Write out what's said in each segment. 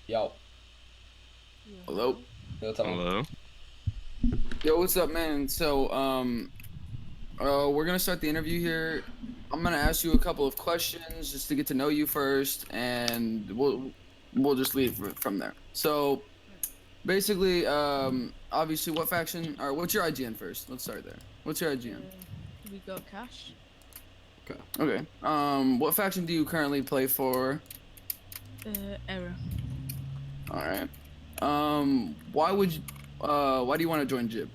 Yo, Yeah, Hello. hello. yo, tell him. Hello? Yo, what's up, man? We're gonna start the interview here. I'm gonna ask you a couple of questions just to get to know you first, and we'll just leave from there. So basically, obviously, what faction or what's your IGN first? Let's start there. What's your IGN? We got cash. Okay. Okay. What faction do you currently play for? Error. All right. Why would you? Why do you want to join Jib?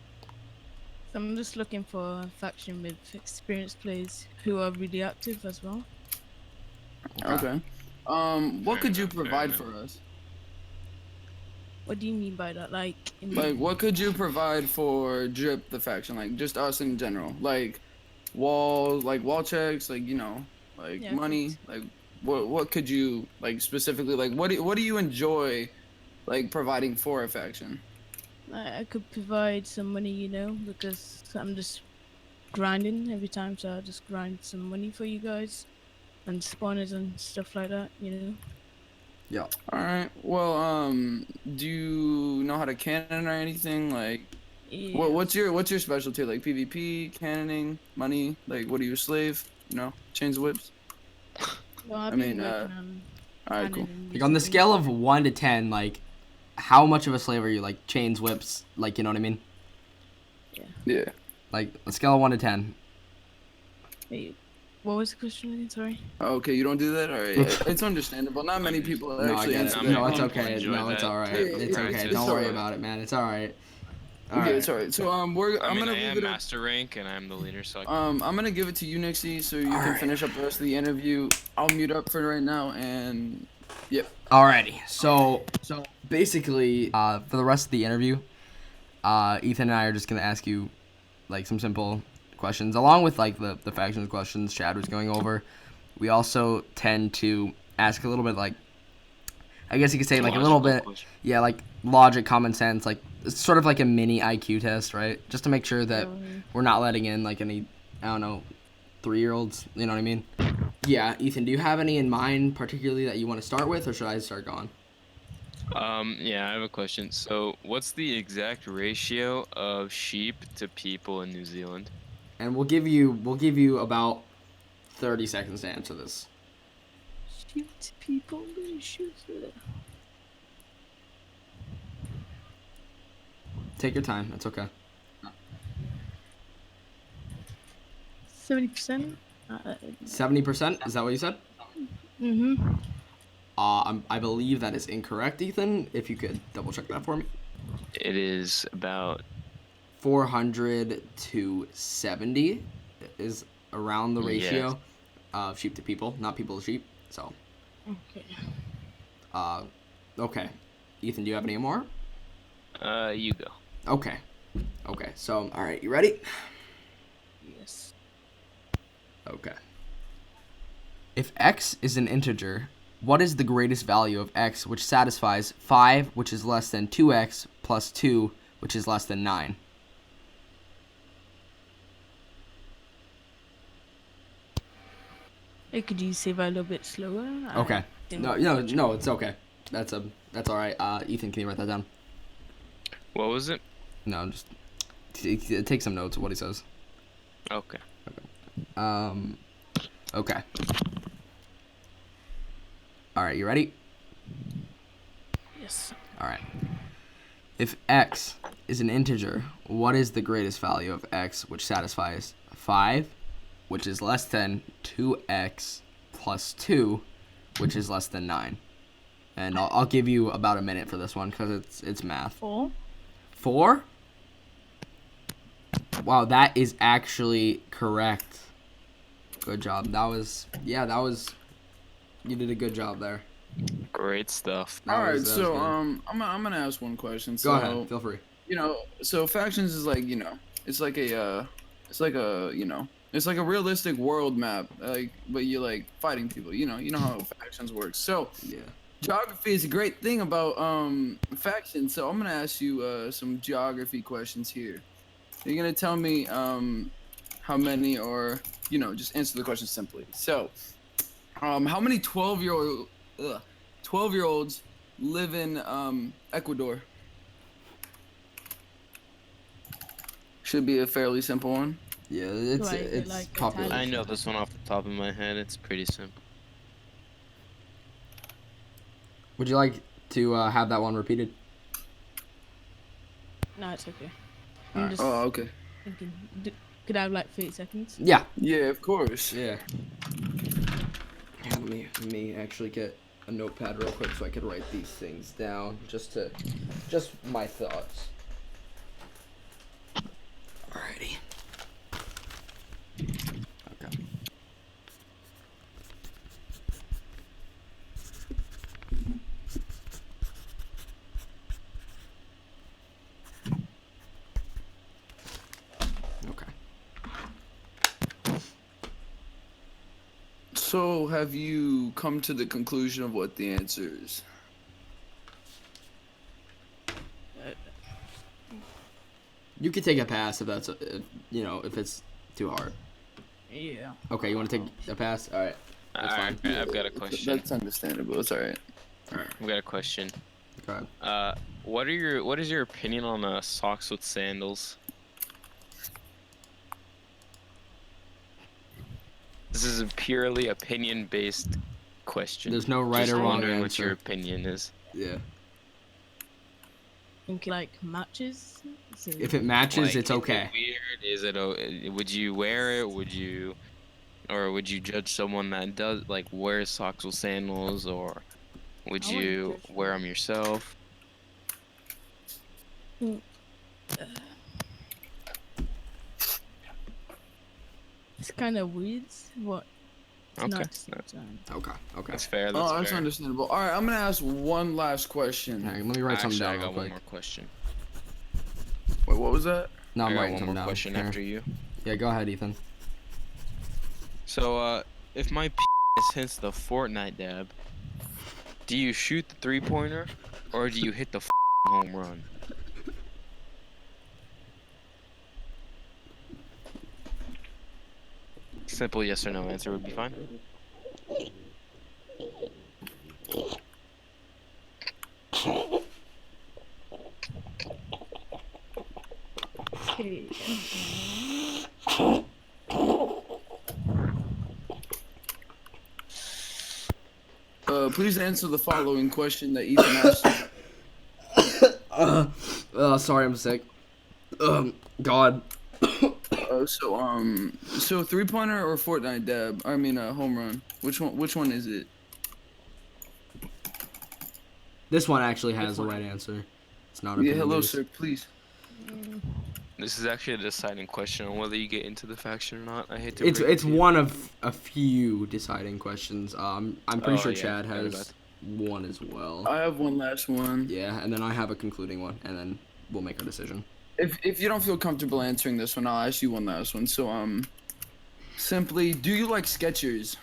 So I'm just looking for a faction with experienced players who are really active as well. Okay. Okay. What Fair could you enough, fair provide enough. for us? What do you mean by that? Like Like, in what could you provide for Drip the faction? Like, just us in general. Like, walls, like wall checks, like like yeah, I could money. Like, what could you like specifically? Like, what do you enjoy like providing for a faction? I could provide some money, because I'm just grinding every time, so I just grind some money for you guys and spawners and stuff like that. Yo. All right. Well, do you know how to cannon or anything? Like, what's Yes. your specialty? Like PvP, cannoning, money. Like, what are you, a slave? Chains, whips. Well, I've I been mean, working on all right, cool. cannon Like on the recently. scale of 1 to 10, like how much of a slave are you? Like chains, whips, like you know what I mean? Yeah. Yeah. Like a scale of 1 to 10. Wait, what was the question again? Sorry. Okay, you don't do that? All right. It's understandable. Not many people No, I actually get answer it. Not that. many No, it's people okay. enjoy No, it's that all Yeah, right. type of It's okay. gratitude. it's Don't all worry right. about it, man. It's all right. All Okay, right. it's all right. So I I'm mean, gonna I leave am it up. master rank and I'm the leader, so I I'm gonna give it to you, Nixie, so you All can right. finish up the rest of the interview. I'll mute up for right now, and yep. Alrighty. So basically, for the rest of the interview, Ethan and I are just gonna ask you like some simple questions, along with like the factions questions Chad was going over. We also tend to ask a little bit like, I guess you could say like a little logical bit, question. yeah, like logic, common sense, like it's sort of like a mini IQ test, right? Just to make sure that Um, we're not letting in like any, I don't know, 3-year-olds. You know what I mean? Yeah, Ethan, do you have any in mind particularly that you want to start with, or should I start going? Yeah, I have a question. So, what's the exact ratio of sheep to people in New Zealand? And we'll give you about 30 seconds to answer this. shoot people. Shoot. Take your time. It's okay. 70%. 70%? Is that what you said? Mm-hmm. I believe that is incorrect, Ethan. If you could double check that for me. It is about 400 to 70 is around the yes. ratio of sheep to people, not people to sheep. So, Okay. uh, okay. Ethan, do you have any more? You go. Okay. Okay. So, all right. You ready? Yes. Okay. If x is an integer, what is the greatest value of x which satisfies 5, which is less than 2x, plus 2, which is less than 9? Hey, could you say that a little bit slower? Okay. I No, didn't no, catch no, it's okay. That's all right. Ethan, can you write that down? What was it? No, just take some notes of what he says. Okay. Um, okay. All right, you ready? Yes. All right. If x is an integer, what is the greatest value of x which satisfies 5, which is less than 2x plus 2, which is less than 9? And I'll give you about a minute for this one because it's math. 4. 4? Wow, that is actually correct. Good job. You did a good job there. Great stuff. All right. That was So good. I'm gonna ask one question. Go ahead. So Feel free. so factions is like it's like it's like a it's like a realistic world map. Like, but you like fighting people. You know how factions work. So Yeah. geography is a great thing about factions. So I'm gonna ask you some geography questions here. You're gonna tell me how many, or just answer the question simply. So how many 12-year-olds live in Ecuador? Should be a fairly simple one. Yeah, it's Like- it's like popular. I know this one off the top of my head. It's pretty simple. Would you like to have that one repeated? No, it's okay. Alright. I'm just Oh, okay. thinking. Could I have like 30 seconds? Yeah. Yeah, of course. Yeah. Let me actually get a notepad real quick so I could write these things down. Just my thoughts. Alrighty. Okay. Okay. So, have you come to the conclusion of what the answer is? You could take a pass if that's if it's too hard. Yeah. Okay, you want to take a pass? All right. That's fine. Alright, I've got a question. That's understandable. It's all right. I've got a question. Go ahead. What is your opinion on socks with sandals? This is a purely opinion-based question. There's no right Just or wrong wondering what your answer. opinion is. Yeah. Think like matches. So If it matches, Like, it's okay. Is it weird? Would you wear it? Would you judge someone that does like wears socks with sandals, or would I wouldn't you judge wear them yourself? it's kind of weird. What? It's Okay, not at the same time. Okay. that's fair. Oh, That's that's fair. understandable. All right, I'm gonna ask one last question. All right, let me write something Actually, down I real got one quick. more question. Wait, what was that? No, I'm I got writing one something more down. question Here. after you. Yeah, go ahead, Ethan. So, if my penis hits the Fortnite dab, do you shoot the 3-pointer, or do you hit the home run? Simple yes or no answer would be fine. Okay. Please answer the following question that Ethan asked. Sorry, I'm sick. God. So 3-pointer or Fortnite dab? I mean, home run. Which one is it? This one actually has Which the one? right answer. It's not Yeah, opinion hello, based. sir. Please. This is actually a deciding question on whether you get into the faction or not. I hate to. It's break it it's to you. one of a few deciding questions. I'm pretty Oh, sure yeah, Chad I forgot about has one as well. I have one last one. Yeah, and then I have a concluding one, and then we'll make our decision. If you don't feel comfortable answering this one, I'll ask you one last one. So simply, do you like Skechers?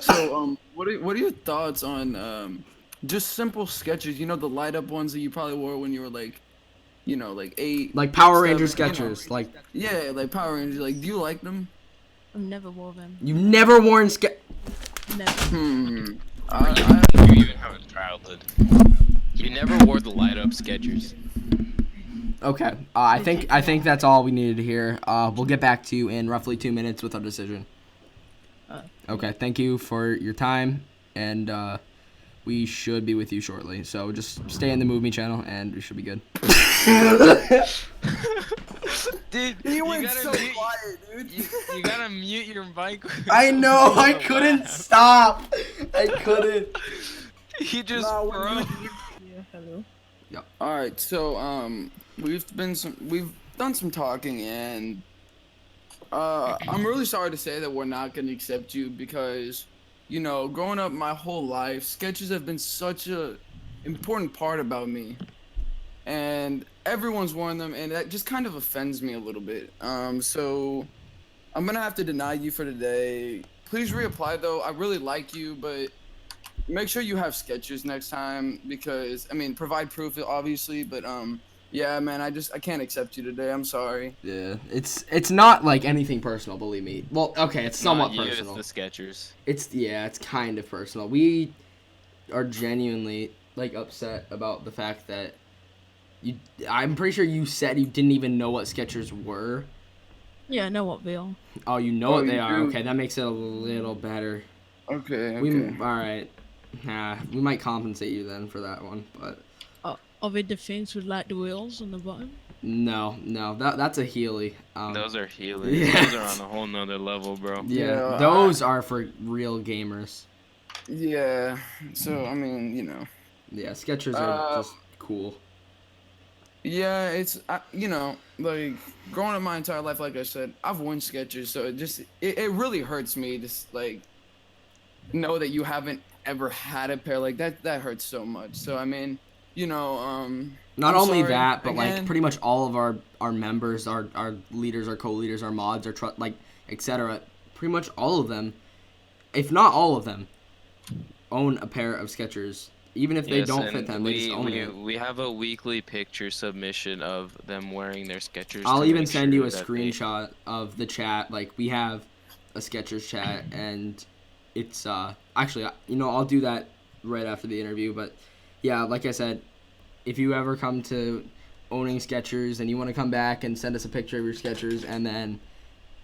So what are your thoughts on just simple Skechers? You know, the light up ones that you probably wore when you were like, like 8. Like Power Ranger 7, Skechers. Like Yeah, like Power Rangers. Like, do you like them? I've never wore them. you never worn Never. Hmm. You even have a childhood. You never wore the light up Skechers. Okay. I think that's all we needed to hear. We'll get back to you in roughly 2 minutes with our decision. Okay. Thank you for your time, and we should be with you shortly. So just stay in the Move Me channel, and we should be good. Dude, He you went gotta so mute, quiet, dude. you gotta mute your mic. I know. I couldn't stop. I couldn't. He just Nah, froze. Yeah. Hello. All right, so we've done some talking, and I'm really sorry to say that we're not gonna accept you because, growing up my whole life, Skechers have been such a important part about me, and everyone's worn them, and that just kind of offends me a little bit. So I'm gonna have to deny you for today. Please reapply though. I really like you, but make sure you have Skechers next time because provide proof obviously, but Yeah, man, I can't accept you today. I'm sorry. Yeah, it's not like anything personal, believe me. Well, okay, it's somewhat Not you, personal. it's the Skechers. It's kind of personal. We are genuinely like upset about the fact that you. I'm pretty sure you said you didn't even know what Skechers were. Yeah, I know what they are. Oh, you know Oh, what they you are. do? Okay, that makes it a little better. Okay, We okay. all right. Nah, we might compensate you then for that one, but Are they the things with like the wheels on the bottom? no, that's a Healy. Those are Heelys. yeah. Those are on a whole nother level, bro. Yeah, Yeah, those are for real gamers. Yeah. So I mean, Yeah, Skechers are Um, just cool. yeah, it's like growing up my entire life, like I said, I've worn Skechers, so it really hurts me to like know that you haven't ever had a pair like that. That hurts so much. So I mean, Not I'm only sorry that, but like again. pretty much all of our members, our leaders, our co-leaders, our mods, like etc. Pretty much all of them, if not all of them, own a pair of Skechers. Even if they Yes, don't fit and them, they just own it. we have a weekly picture submission of them wearing their Skechers. I'll to even make send you sure a that they- screenshot of the chat. Like we have a Skechers chat, and it's actually I'll do that right after the interview. But yeah, like I said, if you ever come to owning Skechers and you want to come back and send us a picture of your Skechers, and then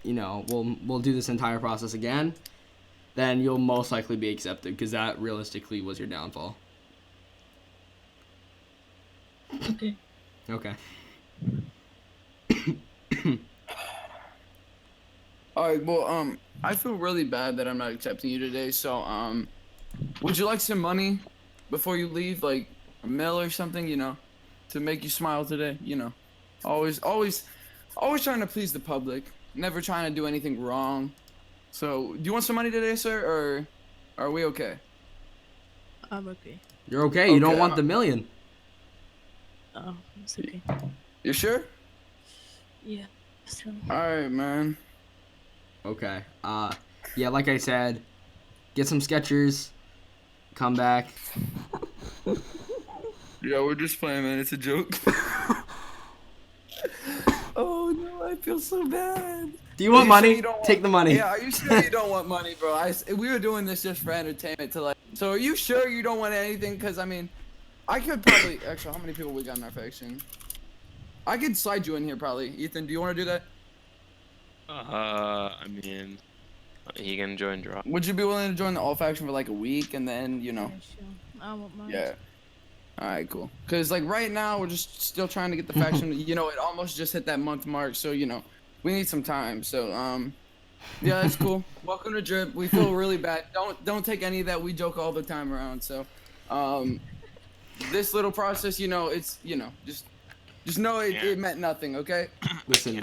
we'll do this entire process again, then you'll most likely be accepted because that realistically was your downfall. Okay. Okay. All right, well, I feel really bad that I'm not accepting you today. So, would you like some money before you leave, like a mill or something, to make you smile today? Always trying to please the public, never trying to do anything wrong. So, do you want some money today, sir, or are we okay? I'm okay. You're okay. You don't Okay, want the million. Oh, it's okay. You sure? Yeah. So, All right, man. Okay. Yeah, like I said, get some Skechers, come back. Yeah, we're just playing, man. It's a joke. Oh no, I feel so bad. Do you want Are money? sure you don't Take the money. Yeah, are you sure you don't want money, bro? We were doing this just for entertainment to like. So are you sure you don't want anything? Cause I mean, I could probably actually. How many people we got in our faction? I could slide you in here probably. Ethan, do you want to do that? I mean, he can join drop. Would you be willing to join the all faction for like a week and then yeah, sure. I won't mind. Yeah. All right, cool. Cause like right now we're just still trying to get the faction. It almost just hit that month mark, so we need some time. So yeah, that's cool. Welcome to Drip. We feel really bad. Don't take any of that. We joke all the time around. So this little process, it's just know it meant nothing. Okay. Listen,